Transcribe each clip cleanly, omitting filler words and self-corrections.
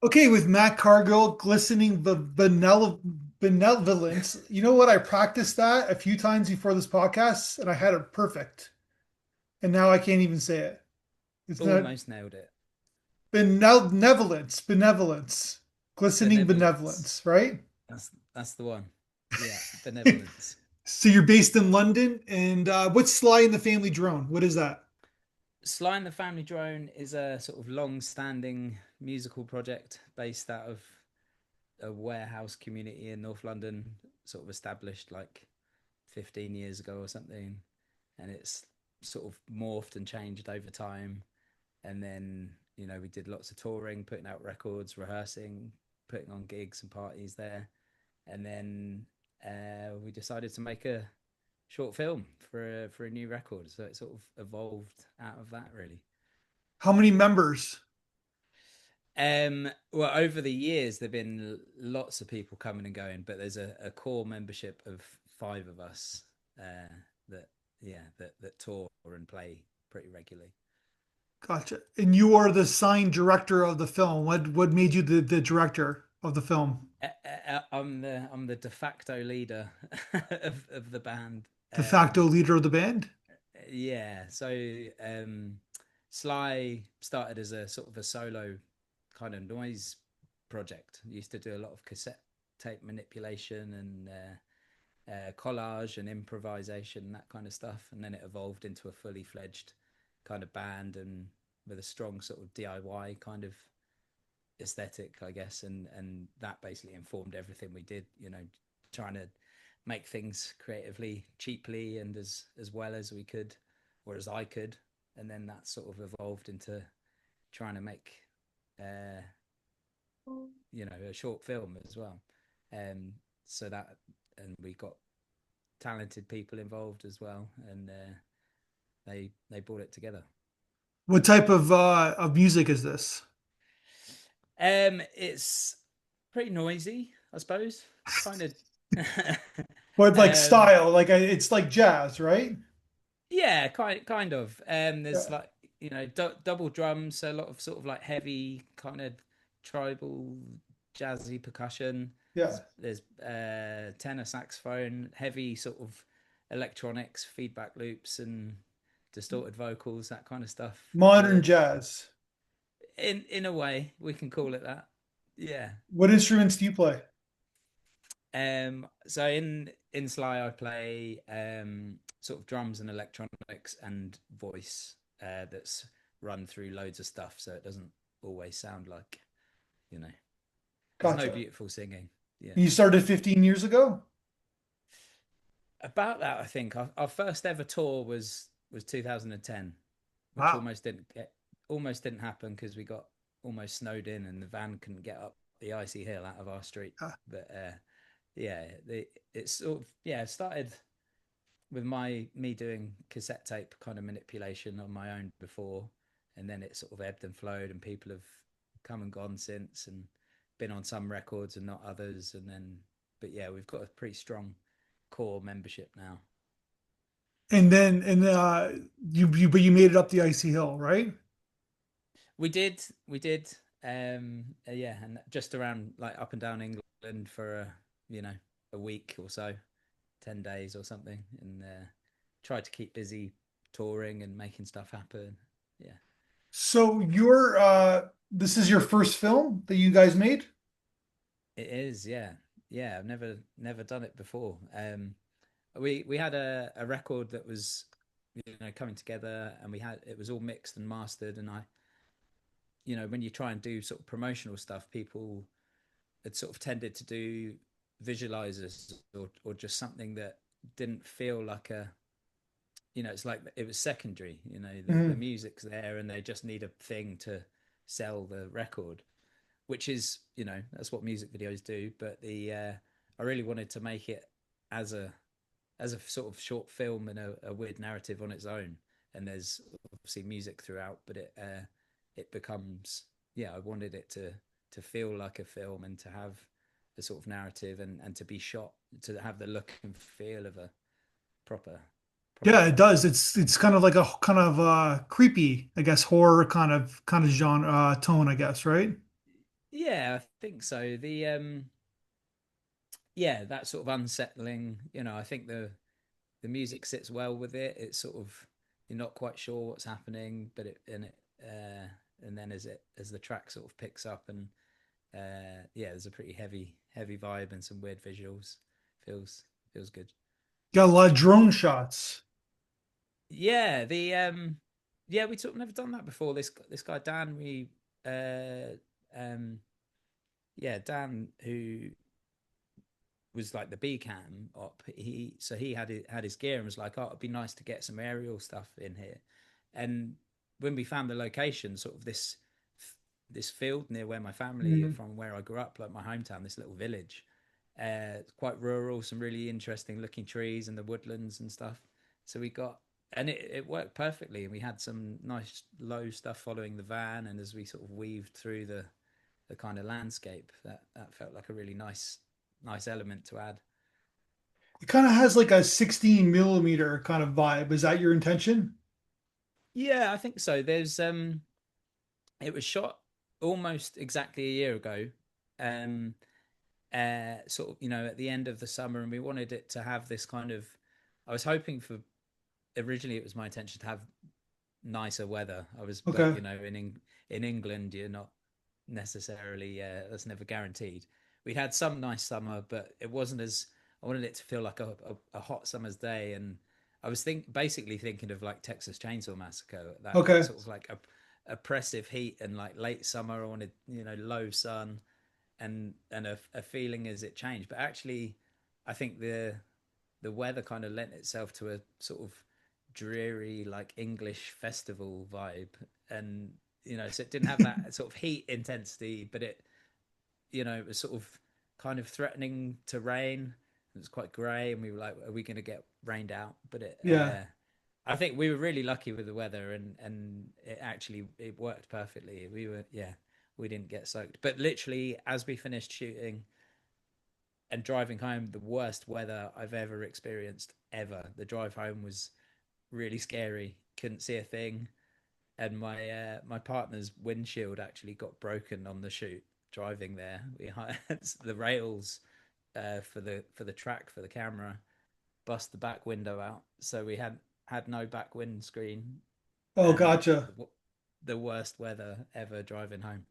Okay, with Matt Cargill, glistening the benevolence. You know what? I practiced that a few times before this podcast, and I had it perfect. And now I can't even say it. It's not Almost nailed it. benevolence, glistening Benevolence. benevolence, right? That's the one. Yeah, benevolence. So you're based in London, and what's Sly and the Family Drone? What is that? Sly the Family Drone is a sort of long-standing musical project based out of a warehouse community in North London, sort of established like 15 years ago or something, and it's sort of morphed and changed over time. And then we did lots of touring, putting out records, rehearsing, putting on gigs and parties there, and then we decided to make a short film for a new record. So it sort of evolved out of that, really. How many members? Well, over the years, there've been lots of people coming and going, but there's a core membership of five of us that, yeah, that tour and play pretty regularly. Gotcha. And you are the signed director of the film. What made you the director of the film? I'm the de facto leader of the band. De facto Um, leader of the band? yeah, so Sly started as a sort of a solo kind of noise project. Used to do a lot of cassette tape manipulation and collage and improvisation, that kind of stuff. And then it evolved into a fully fledged kind of band and with a strong sort of DIY kind of aesthetic, I guess. And that basically informed everything we did. Trying to make things creatively, cheaply, and as well as we could, or as I could. And then that sort of evolved into trying to make uh, a short film as well. Um, so that, and we got talented people involved as well, and they brought it together. What type of music is this? It's pretty noisy, I suppose. Kind of. What like um, style? Like it's like jazz, right? yeah, kind of. There's Yeah. like double drums, so a lot of sort of like heavy kind of tribal jazzy percussion. Yeah. There's tenor saxophone, heavy sort of electronics, feedback loops, and distorted vocals, that kind of stuff. Modern With jazz. in a way, we can call it that. Yeah. What instruments do you play? So in Sly, I play sort of drums and electronics and voice that's run through loads of stuff, so it doesn't always sound like you know. There's no Gotcha. beautiful singing. Yeah. You started 15 years ago? About that, I think our first ever tour was 2010, which Wow. almost didn't happen because we got almost snowed in and the van couldn't get up the icy hill out of our street. Uh, But yeah, it's sort of it started with me doing cassette tape kind of manipulation on my own before, and then it sort of ebbed and flowed, and people have come and gone since, and been on some records and not others, and then but yeah, we've got a pretty strong core membership now. and but you made it up the icy hill, right? We did, yeah, and just around like up and down England for you know a week or so, 10 days or something, and tried to keep busy touring and making stuff happen. Yeah, So you're this is your first film that you guys made? it is. Yeah, yeah. I've never done it before. We had a record that was coming together, and we had it was all mixed and mastered, and I when you try and do sort of promotional stuff, people had sort of tended to do visualizers or just something that didn't feel like it's like it was secondary. The Mhm. music's there and they just need a thing to sell the record, which is that's what music videos do. But the I really wanted to make it as a sort of short film and a weird narrative on its own. And there's obviously music throughout, but it becomes I wanted it to feel like a film and to have a sort of narrative and to be shot to have the look and feel of a proper proper Yeah, it film. does. It's kind of like a kind of creepy, I guess, horror kind of genre tone, I guess, right? Yeah, I think so. Yeah, that sort of unsettling, I think the music sits well with it. It's sort of, you're not quite sure what's happening, but and then as the track sort of picks up, and yeah, there's a pretty heavy vibe and some weird visuals. Feels good. Got a lot of drone shots. Yeah, yeah, we took never done that before. This guy Dan, we uh um yeah, Dan, who was like the B cam op. He had his gear and was like, "Oh, it'd be nice to get some aerial stuff in here." And when we found the location, sort of this field near where my family Mm. from, where I grew up, like my hometown, this little village, quite rural, some really interesting looking trees and the woodlands and stuff. So we got, and it worked perfectly, and we had some nice low stuff following the van, and as we sort of weaved through the kind of landscape, that felt like a really nice element to add. It kind of has like a 16 millimeter kind of vibe. Is that your intention? Yeah, I think so. It was shot almost exactly a year ago, um, sort of, at the end of the summer, and we wanted it to have this kind of. I was hoping for originally it was my intention to have nicer weather. But Okay. in England, you're not necessarily that's never guaranteed. We'd had some nice summer, but it wasn't as I wanted it to feel like a hot summer's day, and I was basically thinking of like Texas Chainsaw Massacre, that Okay. sort of like oppressive heat, and like late summer. I wanted low sun and a feeling as it changed, but actually, I think the weather kind of lent itself to a sort of dreary like English festival vibe, and so it didn't have that sort of heat intensity, but it was sort of kind of threatening to rain. It was quite grey, and we were like, "Are we going to get rained out?" But Yeah. I think we were really lucky with the weather, and it worked perfectly. We didn't get soaked, but literally as we finished shooting and driving home, the worst weather I've ever experienced ever. The drive home was really scary. Couldn't see a thing, and my partner's windshield actually got broken on the shoot driving there. We had the rails for the track for the camera, bust the back window out, so we had no back windscreen, Oh, and gotcha. the worst weather ever driving home.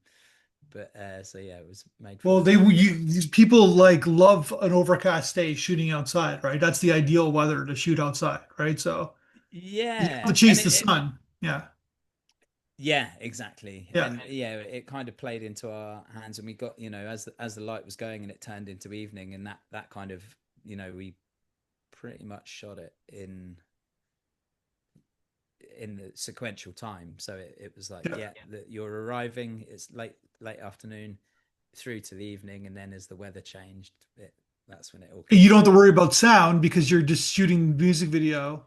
But so yeah, it was made for Well, the these people like love an overcast day shooting outside, right? That's the ideal weather to shoot outside, right? So you don't have yeah, to and chase the it sun. Yeah. yeah, exactly. Yeah. And yeah, it kind of played into our hands, and we got, as the light was going and it turned into evening, and that kind of, we pretty much shot it in the sequential time. So it was like, Yeah. yeah, you're arriving, it's late afternoon through to the evening, and then as the weather changed, that's when it all You kicked don't have in. to worry about sound because you're just shooting the music video.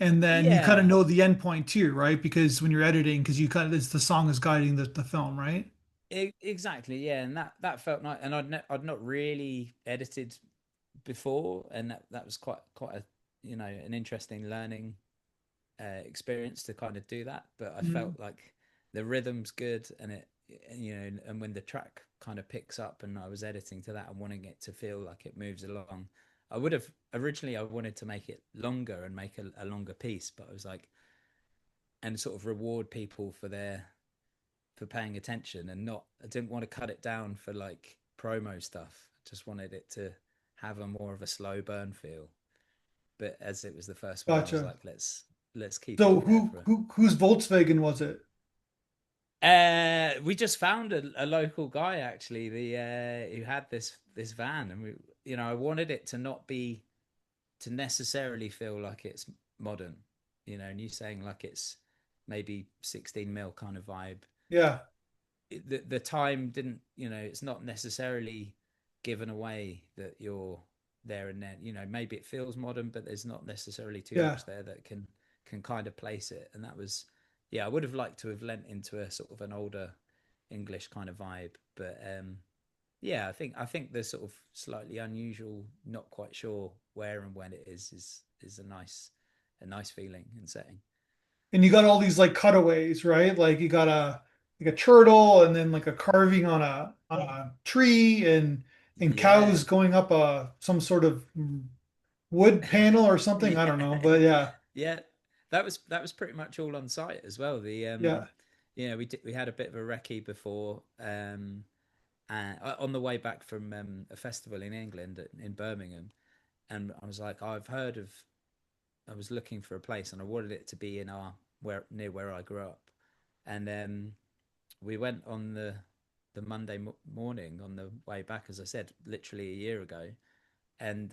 And then you kind of Yeah, know the end point too, right? Because when you're editing, because you kind of, it's the song is guiding the film, right? exactly. Yeah, and that felt nice. And I'd not really edited before, and that was quite a an interesting learning experience to kind of do that. But I Mhm. felt like the rhythm's good, and and when the track kind of picks up, and I was editing to that and wanting it to feel like it moves along. I would have originally I wanted to make it longer and make a longer piece, but I was like, and sort of reward people for paying attention, and not I didn't want to cut it down for like promo stuff. I just wanted it to have a more of a slow burn feel. But as it was the first one, I was Gotcha. like, let's keep So it there for. whose Volkswagen was it? We just found a local guy actually, the who had this van, and I wanted it to not be to necessarily feel like it's modern, and you saying like it's maybe 16 mil kind of vibe. Yeah. The time didn't, it's not necessarily given away that you're there and then, maybe it feels modern, but there's not necessarily too Yeah. much there that can kind of place it. And that was, yeah, I would have liked to have lent into a sort of an older English kind of vibe, but yeah, I think the sort of slightly unusual, not quite sure where and when it is a nice feeling and setting. And you got all these like cutaways, right? Like you got a like a turtle and then like a carving on tree and Yeah, cows going up some sort of wood panel or something. I don't know, yeah, but yeah, yeah. That was pretty much all on site as well. The yeah. we had a bit of a recce before on the way back from a festival in England in Birmingham, and I was like, I've heard of. I was looking for a place, and I wanted it to be in our where near where I grew up, and we went on the Monday morning on the way back, as I said, literally a year ago, and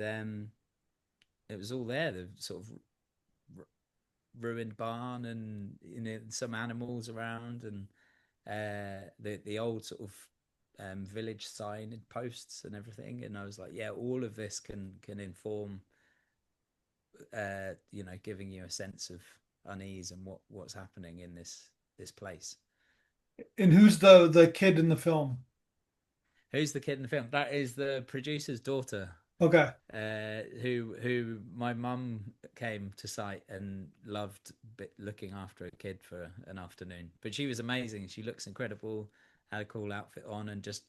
it was all there. The sort of ruined barn, and some animals around, and the old sort of village sign and posts and everything. And I was like, yeah, all of this can inform, giving you a sense of unease and what's happening in this place. And who's the kid in the film? Who's the kid in the film? That is the producer's daughter, Okay. who my mum came to site and loved looking after a kid for an afternoon. But she was amazing. She looks incredible, had a cool outfit on, and just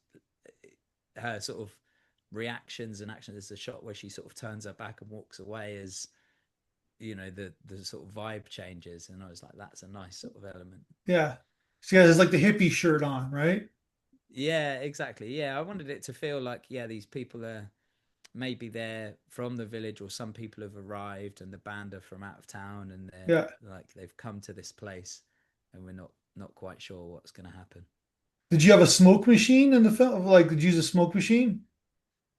her sort of reactions and actions. There's a shot where she sort of turns her back and walks away as the sort of vibe changes, and I was like, that's a nice sort of element. Yeah. She has like the hippie shirt on, right? Yeah, exactly. Yeah, I wanted it to feel like, yeah, these people are maybe they're from the village, or some people have arrived and the band are from out of town, and they're Yeah. like they've come to this place, and we're not quite sure what's going to happen. Did you have a smoke machine in the film? Like, did you use a smoke machine?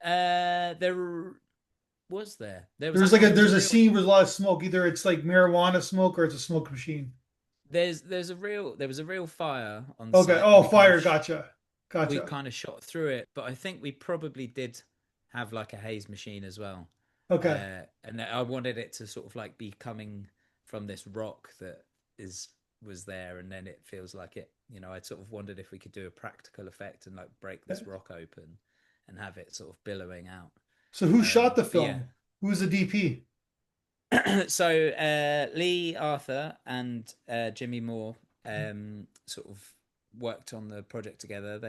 There was there was There's actually there was there's a a real scene with a lot of smoke. Either it's like marijuana smoke or it's a smoke machine. there was a real fire on Okay. site, and Oh, fire. Gotcha. we Gotcha. kind of shot through it, but I think we probably did have like a haze machine as well. Okay. And I wanted it to sort of like be coming from this rock that is was there, and then it feels like it. I sort of wondered if we could do a practical effect and like break this rock open and have it sort of billowing out. So who shot the But yeah, film? Who was the DP? so Lee Arthur and Jimmy Moore sort of worked on the project together.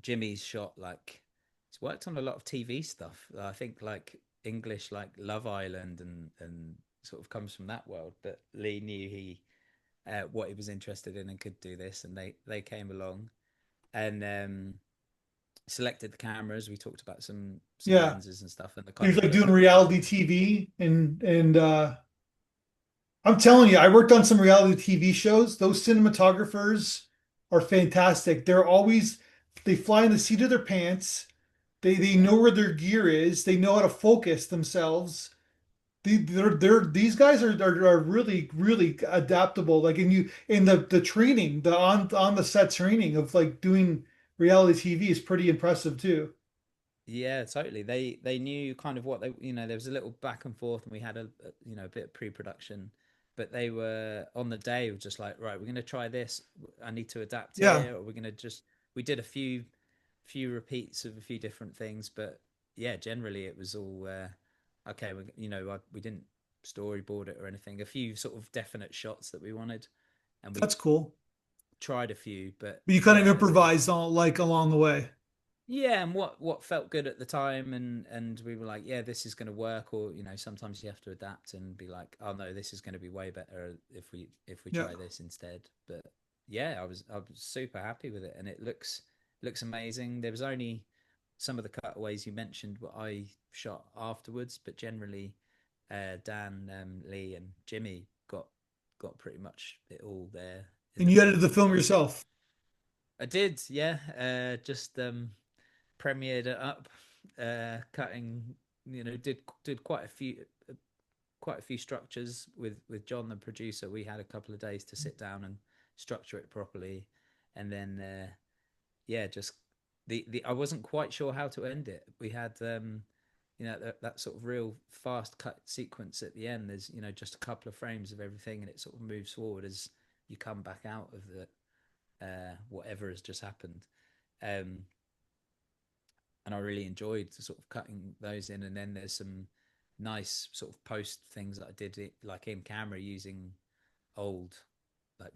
Jimmy's shot like he's worked on a lot of TV stuff. I think like English, like Love Island, and sort of comes from that world. But Lee knew what he was interested in and could do this, and they came along and selected the cameras. We talked about some Yeah. lenses and stuff, and the He kind was of like look doing that we reality wanted. TV and I'm telling you, I worked on some reality TV shows. Those cinematographers are fantastic. They fly in the seat of their pants. They Yeah. know where their gear is. They know how to focus themselves. These guys are really really adaptable. Like in the training, the on the set training of like doing reality TV is pretty impressive too. Yeah, totally. They knew kind of what they there was a little back and forth, and we had a bit of pre-production, but they were on the day were just like, right, we're gonna try this. I need to adapt Yeah, here, or we're gonna just we did a few repeats of a few different things, but yeah, generally it was all okay. We didn't storyboard it or anything. A few sort of definite shots that we wanted, and we that's cool. tried a few, but But you kind of yeah, as I improvise all like along the way. yeah, and what felt good at the time, and we were like, yeah, this is going to work, or sometimes you have to adapt and be like, oh no, this is going to be way better if we Yeah. try this instead. But yeah, I was super happy with it, and it looks amazing. There was only some of the cutaways you mentioned what I shot afterwards, but generally, Dan, Lee, and Jimmy got pretty much it all there in And the you edited film. the film yourself. I did, yeah. Just premiered it up, cutting. Did quite a few structures with John, the producer. We had a couple of days to sit down and structure it properly, and then yeah, just the I wasn't quite sure how to end it. We had that sort of real fast cut sequence at the end. There's just a couple of frames of everything, and it sort of moves forward as you come back out of the whatever has just happened. Um, and I really enjoyed sort of cutting those in. And then there's some nice sort of post things that I did like in camera using old like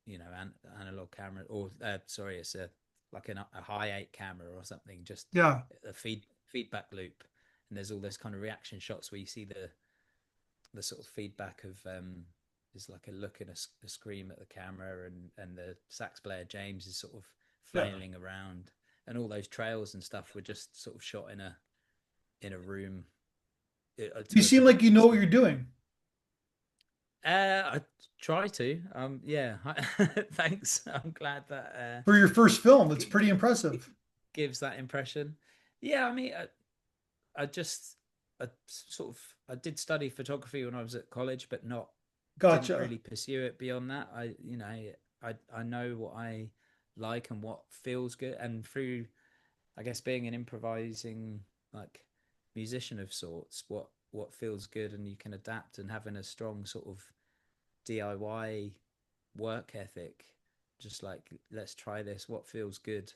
analog camera, or sorry, it's a like a high 8 camera or something, just Yeah. a feedback loop. And there's all those kind of reaction shots where you see the sort of feedback of there's like a look and a scream at the camera, and the sax player James is sort of Yeah. flailing around, and all those trails and stuff were just sort of shot in a room You to a seem like you projector know what you're screen. doing. I try to. Yeah. Thanks. I'm glad that For your first film, it's g- pretty g- impressive. gives that impression. Yeah, I mean, I just I sort of I did study photography when I was at college, but not didn't Gotcha. really pursue it beyond that. I know what I like and what feels good, and through I guess being an improvising like musician of sorts, what feels good, and you can adapt, and having a strong sort of DIY work ethic, just like let's try this, what feels good,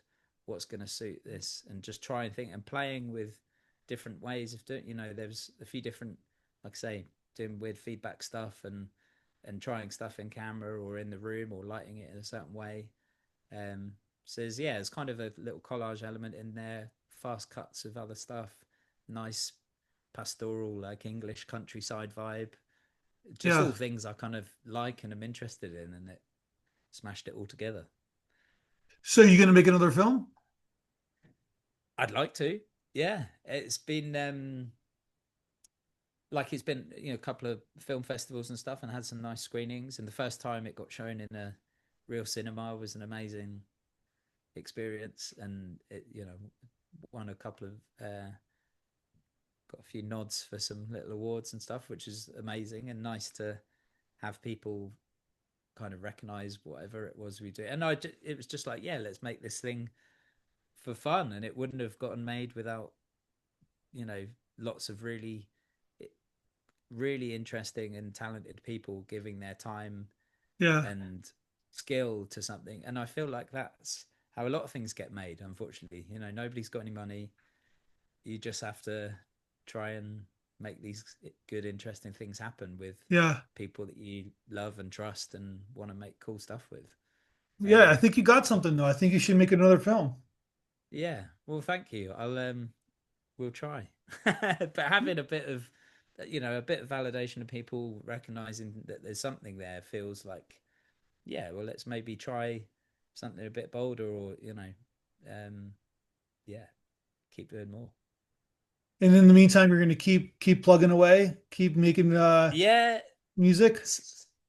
what's going to suit this, and just try and think, and playing with different ways of doing, there's a few different, like I say, doing weird feedback stuff, and trying stuff in camera or in the room or lighting it in a certain way. So there's kind of a little collage element in there, fast cuts of other stuff, nice pastoral like English countryside vibe, just Yeah. all things I kind of like and am interested in, and it smashed it all together. So you gonna make another film? I'd like to. Yeah, it's been it's been a couple of film festivals and stuff, and had some nice screenings. And the first time it got shown in a real cinema was an amazing experience, and it won a couple of got a few nods for some little awards and stuff, which is amazing and nice to have people kind of recognize whatever it was we do. And it was just like, yeah, let's make this thing for fun, and it wouldn't have gotten made without you know lots of really interesting and talented people giving their time Yeah. and skill to something. And I feel like that's how a lot of things get made, unfortunately. Nobody's got any money. You just have to try and make these good interesting things happen with Yeah. people that you love and trust and want to make cool stuff with. Yeah. I um think you got something though. I think you should make another film. yeah, well, thank you. We'll try. But having a bit of validation of people recognizing that there's something there feels like, yeah, well, let's maybe try something a bit bolder, or um yeah, keep doing more. And in the meantime, you're gonna keep plugging away, keep making Yeah. music.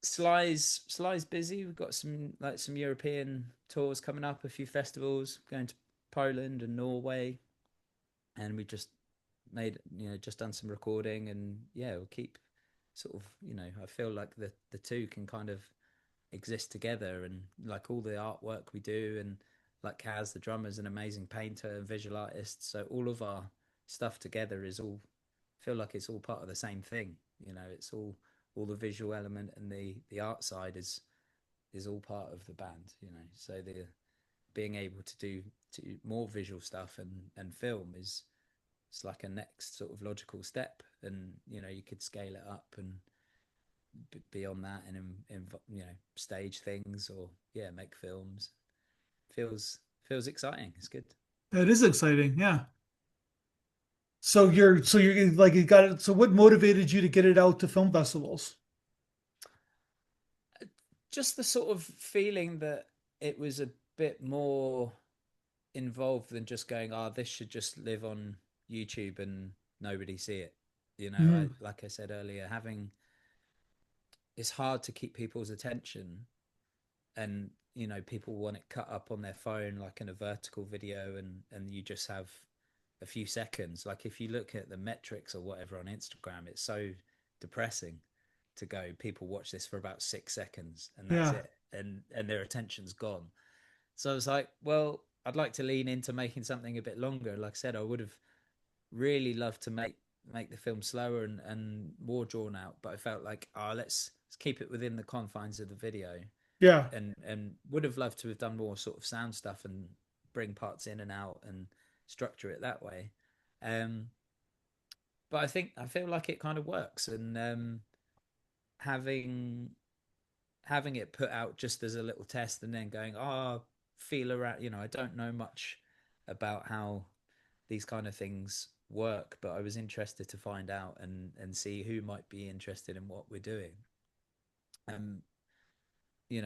Sly's busy. We've got some European tours coming up, a few festivals, going to Poland and Norway, and we just made just done some recording. And yeah, we'll keep sort of I feel like the two can kind of exist together, and like all the artwork we do, and like Kaz the drummer's an amazing painter and visual artist, so all of our stuff together is all feel like it's all part of the same thing. It's all the visual element, and the art side is all part of the band. So the being able to more visual stuff and film is it's like a next sort of logical step. And you could scale it up and beyond that, and stage things, or yeah, make films. Feels exciting. It's good. It is exciting. Yeah. So you're like you got it. So what motivated you to get it out to film festivals? Just the sort of feeling that it was a bit more involved than just going, oh, this should just live on YouTube and nobody see it. I Mhm. like I said earlier, having it's hard to keep people's attention, and people want it cut up on their phone like in a vertical video, and you just have a few seconds. Like if you look at the metrics or whatever on Instagram, it's so depressing to go, people watch this for about 6 seconds and that's Yeah. it, and their attention's gone. So I was like, well, I'd like to lean into making something a bit longer. Like I said, I would have really loved to make the film slower and more drawn out, but I felt like, let's keep it within the confines of the video, Yeah. and would have loved to have done more sort of sound stuff and bring parts in and out and structure it that way. um but I feel like it kind of works. And having having it put out just as a little test and then going, oh, feel around, I don't know much about how these kind of things work, but I was interested to find out and see who might be interested in what we're doing. um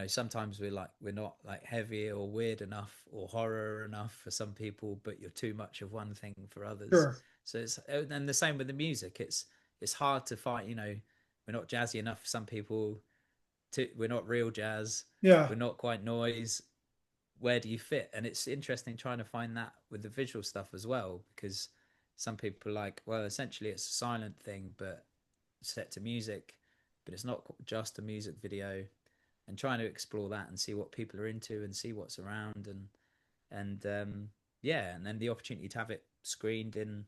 Sometimes we're not like heavy or weird enough or horror enough for some people, but you're too much of one thing for others. Sure. So it's, and the same with the music. It's hard to find, we're not jazzy enough for some people, we're not real jazz, Yeah. we're not quite noise. Where do you fit? And it's interesting trying to find that with the visual stuff as well, because some people are like, well, essentially it's a silent thing but set to music, but it's not just a music video. And trying to explore that and see what people are into and see what's around. And yeah, and then the opportunity to have it screened in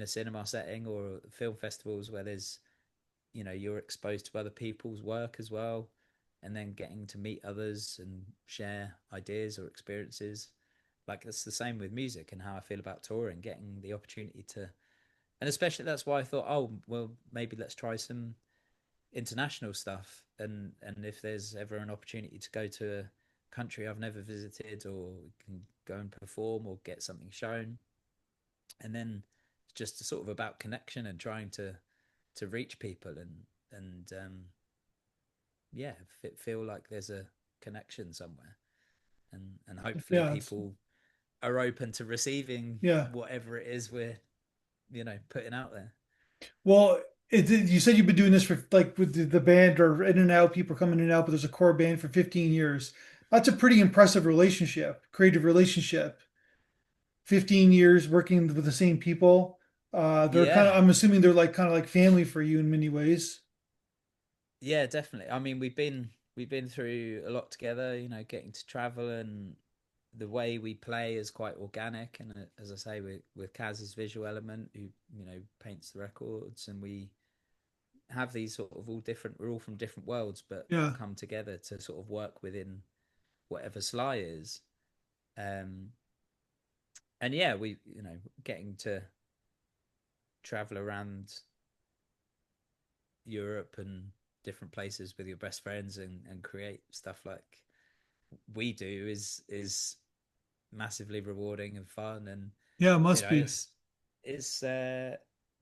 a cinema setting or film festivals where there's, you're exposed to other people's work as well, and then getting to meet others and share ideas or experiences. Like that's the same with music and how I feel about touring, getting the opportunity to, and especially that's why I thought, oh well, maybe let's try some international stuff. And if there's ever an opportunity to go to a country I've never visited, or can go and perform or get something shown, and then it's just sort of about connection and trying to reach people and yeah, feel like there's a connection somewhere, and hopefully Yeah. people are open to receiving Yeah. whatever it is we're putting out there. Well, you said you've been doing this for like with the band or in and out, people coming in and out, but there's a core band for 15 years. That's a pretty impressive relationship, creative relationship. 15 years working with the same people. They're kind of, Yeah, I'm assuming they're like kind of like family for you in many ways. yeah, definitely. I mean, we've been through a lot together, getting to travel, and the way we play is quite organic. And as I say, with Kaz's visual element, who paints the records, and we have these sort of all different. We're all from different worlds, but Yeah. come together to sort of work within whatever Sly is. Um, and yeah, we getting to travel around Europe and different places with your best friends and create stuff like we do is massively rewarding and fun. And Yeah, it must be. it's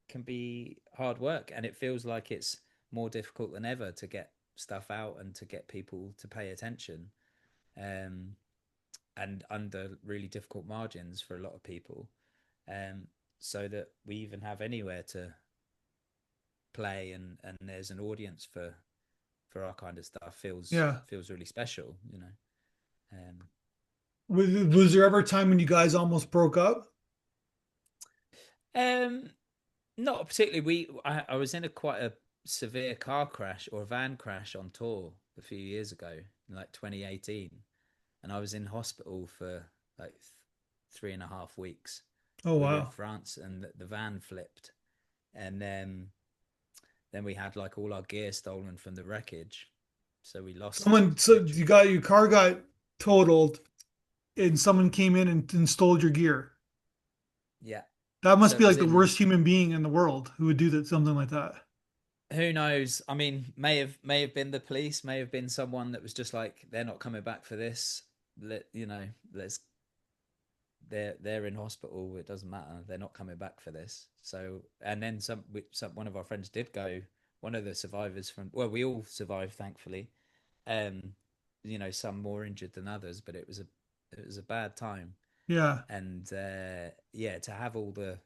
can be hard work, and it feels like it's more difficult than ever to get stuff out and to get people to pay attention, um and under really difficult margins for a lot of people, um so that we even have anywhere to play, and there's an audience for our kind of stuff Yeah. feels really special. um Was there ever a time when you guys almost broke up? um Not particularly. I was in a quite a severe car crash or a van crash on tour a few years ago, in like 2018, and I was in hospital for like 3.5 weeks. Oh, We were in wow. France, and the van flipped, and then we had like all our gear stolen from the wreckage, so we lost So you literally. got your car got totaled and someone came in and stole your gear. Yeah, That so must it be was like the in. worst human being in the world who would do that, something like that. Who knows? I mean, may have been the police, may have been someone that was just like, they're not coming back for this. Let's they're in hospital. It doesn't matter. They're not coming back for this. So, and then one of our friends did go. One of the survivors from, well, we all survived, thankfully. Um, some more injured than others, but it was a bad time. Yeah. And yeah, to have all the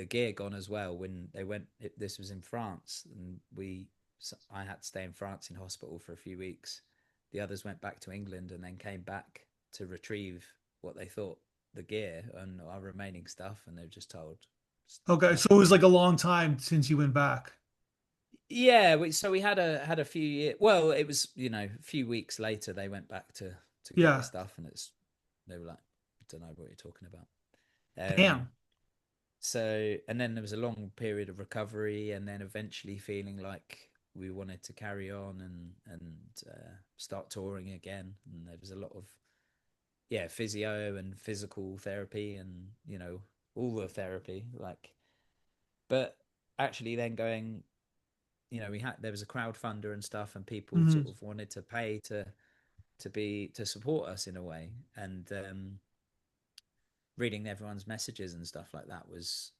gear gone as well when they went. This was in France, and I had to stay in France in hospital for a few weeks. The others went back to England and then came back to retrieve what they thought the gear and our remaining stuff, and they were just told, Okay. So like, it was like a long time since you went back. yeah. So we had a few years. Well, it was a few weeks later they went back to get the Yeah. stuff, and they were like, I don't know what you're talking about. Damn. So, and then there was a long period of recovery, and then eventually feeling like we wanted to carry on and start touring again. And there was a lot of, yeah, physio and physical therapy, and all the therapy, like. But actually, then going, we had there was a crowdfunder and stuff, and people Hmm. sort of wanted to pay to support us in a way, and reading everyone's messages and stuff like that was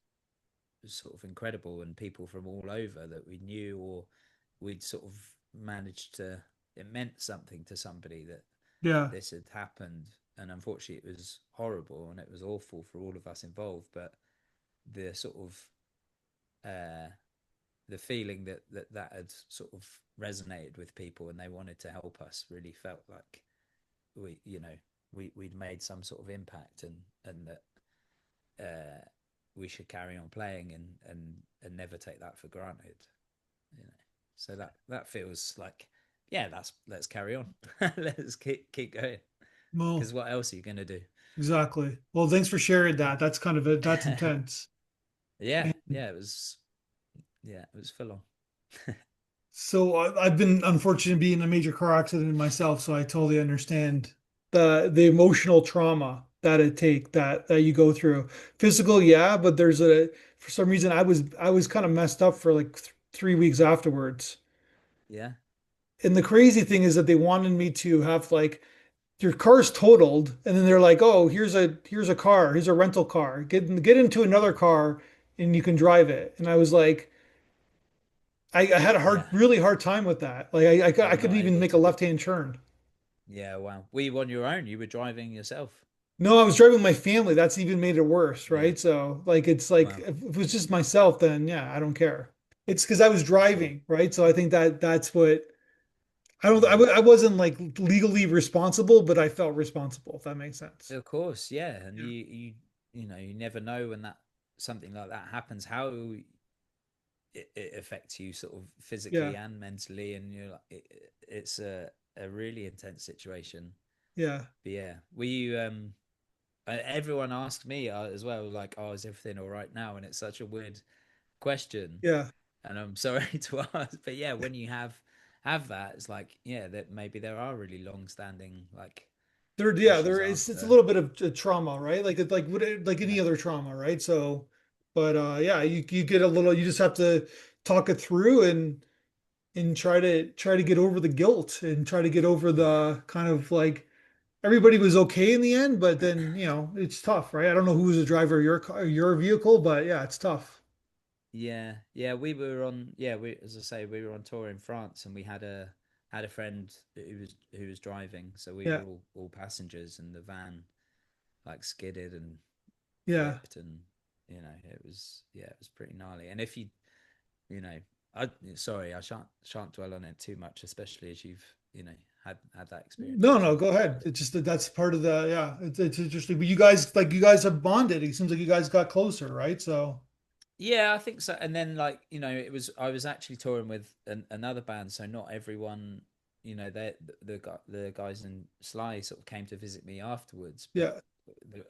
sort of incredible, and people from all over that we knew or we'd sort of managed to, it meant something to somebody that Yeah. this had happened. And unfortunately it was horrible and it was awful for all of us involved, but the sort of uh the feeling that had sort of resonated with people and they wanted to help us really felt like we'd made some sort of impact, and that we should carry on playing and never take that for granted, you know. So that feels like, yeah, let's carry on. Let's keep going, Well, because what else are you going to do? exactly. Well, thanks for sharing that. That's kind of that's intense. Yeah, And yeah, it was full on. so I've been unfortunate being in a major car accident myself, so I totally understand the emotional trauma that that you go through. Physical, yeah, but there's a for some reason I was kind of messed up for like th 3 weeks afterwards. Yeah, And the crazy thing is that they wanted me to have like your car's totaled, and then they're like, "Oh, here's a car, here's a rental car. Get into another car, and you can drive it." And I was like, I had a yeah, really hard time with that. Like you I were couldn't not even able make a to. left-hand turn. Yeah, wow. Were you on your own? You were driving yourself? No, I was driving my family. That's even made it worse, Yeah, right? So like it's like wow. if it was just myself, then yeah, I don't care. It's because I was Sure. driving, right? So I think that's what I don't. Mm. I wasn't like legally responsible, but I felt responsible, if that makes sense. Of course, yeah. And Yeah. you never know when that something like that happens, how it affects you sort of Yeah. physically and mentally, and you're like, it's a really intense situation. Yeah. But yeah, were you everyone asked me as well, like, oh, is everything all right now? And it's such a weird question, Yeah. and I'm sorry to ask, but yeah, when you have that, it's like, yeah, that maybe there are really long standing like There issues is it's a after. little bit of trauma, right? Like it's like like any Yeah, other trauma, right? So, but yeah, you get a little. You just have to talk it through and try to get over the guilt and try to get over yeah. the kind of like everybody was okay in the end, but then it's tough, right? I don't know who was the driver of your car, your vehicle, but yeah, it's tough. Yeah, yeah, we were on. Yeah, we, as I say, we were on tour in France, and we had a friend who was driving, so we Yeah. were all passengers, and the van like skidded and Yeah. flipped, and it was pretty gnarly. And if you know, I sorry, I shan't dwell on it too much, especially as you've had that experience No, no, yourself. go ahead. But It's just that's part of the yeah. It's interesting. But you guys have bonded. It seems like you guys got closer, right? So yeah, I think so. And then like, I was actually touring with another band, so not everyone, the guys in Sly sort of came to visit me afterwards, but yeah,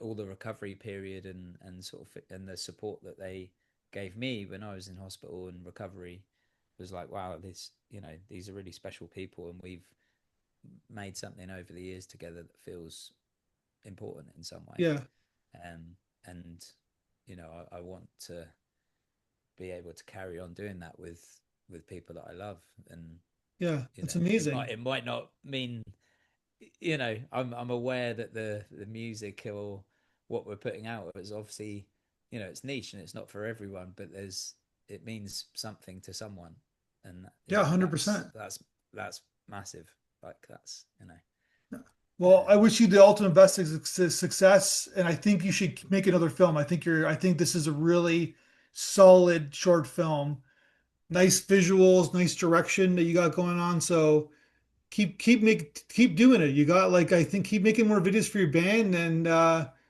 all the recovery period and sort of and the support that they gave me when I was in hospital and recovery was like, wow, these are really special people, and we've made something over the years together that feels important in some way. yeah, And I want to be able to carry on doing that with people that I love. And yeah. It's it might amazing. it might not mean, I'm aware that the music or what we're putting out is obviously, it's niche and it's not for everyone, but it means something to someone. And Yeah, that's 100%. that's massive. Like that's Well, I um wish you the ultimate best success, and I think you should make another film. I think this is a really solid short film. Nice visuals, nice direction that you got going on. So keep doing it. You got like I think keep making more videos for your band, and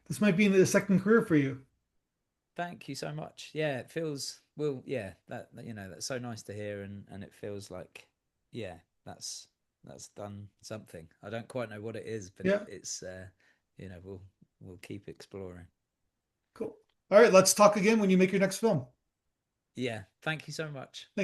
this might be the second career for you. Thank you so much. Yeah, it feels, well, yeah, that's so nice to hear, and it feels like, yeah, that's done something. I don't quite know what it is, but Yeah, it's we'll keep exploring. cool. All right, let's talk again when you make your next film. Yeah, thank you so much. Thanks.